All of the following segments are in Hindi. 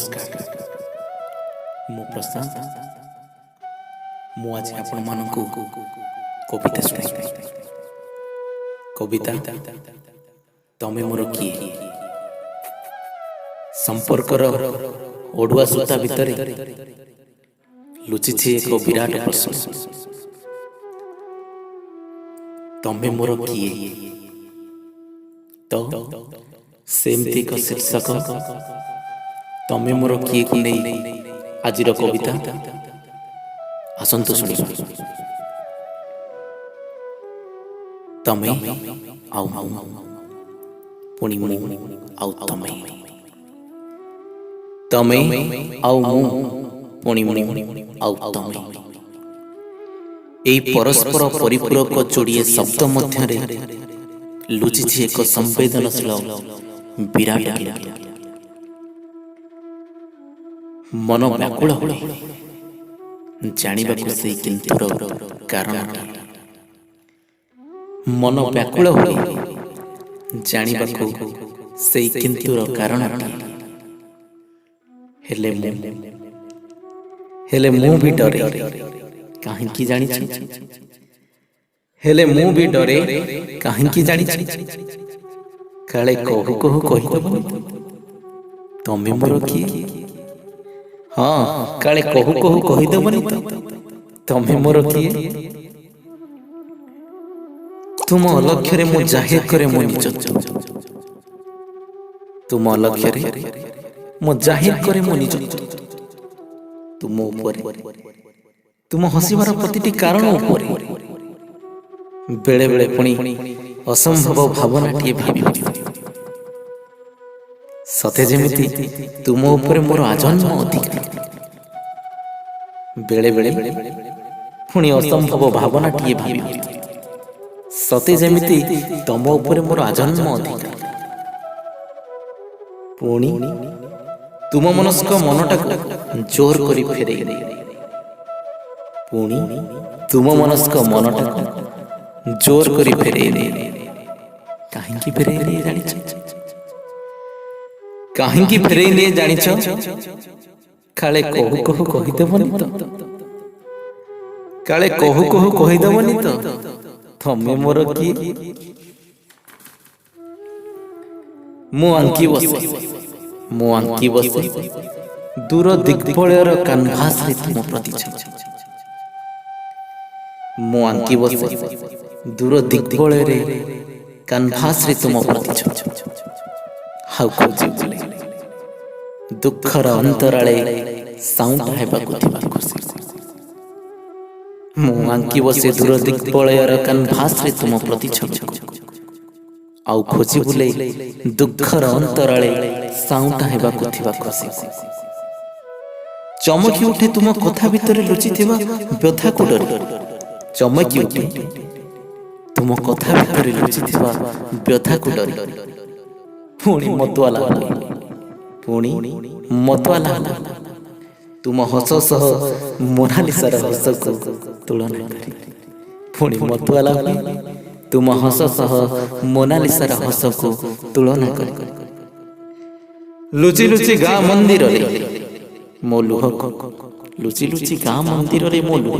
नमस्कार। मु प्रशांत मु आज आपण मानकु कविता सुनाई। कविता तमे मोर किए। संपर्कर ओडुआ सूता भितरे लुचिछि एक विराट प्रश्न। तमे मोर किए तो सेमती का शीर्षक तमे मोर किए को नहीं आज कविता आसंतु शुणिबा। तमे आउ पुणी मु आउ तमे तमे आउ मु पुणी मु आउ तमे एई परस्पर परिपूरक जोड़िए शब्द मध्य लुचिछि एक संवेदनशील विराट मन व्याकुल जानिबा को से किंतुर कारण मन व्याकुल जानिबा को से किंतुर कारण हेले मु भी डरे काहे की जानि छी। हेले मु भी डरे काहे की जानि छी। काले कहू कहू कहि दबो तमे मोर किए। हाँ काले कहू कहू कहि दबनी तो तमे मोर किए। तुम अलक्ष्य रे मु जाहिर करे मो निजत्व। तुम अलक्ष्य रे मु जाहिर करे मो निजत्व। तुम ऊपर तुम हसिबार प्रतिटी कारण ऊपर बेले बेले पुणी असंभव भावनाटिए भावी सते जेमिति तुम ऊपर मोर आजन्म अधिकार। बेले बेले पुणी असंभव भावनाटिए भावी सते जेमिति तुम ऊपर मोर आजन्म अधिकार। पुणी तुम मनस्क मनटाको जोर करी फेरे पुणी तुम मनस्क मनटाको जोर करी फेरे काहेकि फेरे जानि काहेकि फेरे जानि काले कहू कहू कहि देबनी तो काले कहू कहू कहि देबनी तो तमे मोर किए। मु आंकी बसे दूर दिग्बलयर कानभास रे तुम प्रति मु आंकी बसे दूर दिग्बलयर कानभास रे तुम प्रति हाउ खोजी बुले दुखर अंतराले साउंड हेबाकु थिबा खुशी। मु आंकी बसे दूर दिग्बलयर कानभास रे तुम प्रति आउ खोजी बुले दुखर अंतराले साउंड हेबाकु थिबा खुशी। चमकी उठे तुम कथा भितरे लुचि थिबा व्यथा को डर। चमकी उठे तुम कथा भितरे लुचि थिबा व्यथा को डर। पुणी मतवाला तुम हस सह मोनालिसार हस को तुलना करी। पुणी मतवाला तुम हस सह मोनालिसार हस को तुलना करी। लुचि लुचि गाँ मंदिर रे मो लुह लुचि लुचि गाँ मंदिर रे मो लुह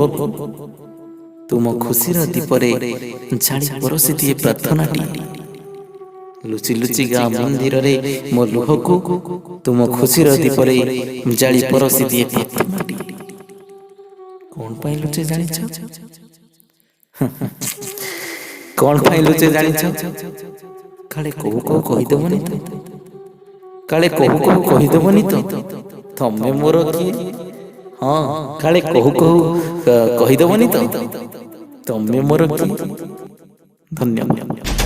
तुम खुशीर दीपरे जानी परसी दिए प्रार्थनाटी। लुचि लुचि गाँ मंदिर रे मो लुह को तुम खुशीर दीपरे जाली परसी दिए प्रार्थनाटी। कौन पाई लुचे जानि कौन पाई लुचे जानि काले कहू कहू कहि देबनी तो काले कहू कहू कहि देबनी तो तमे मोर किए। हाँ काले कहू कहू कहि देबनी तो तमे मोर किए। धन्यवाद।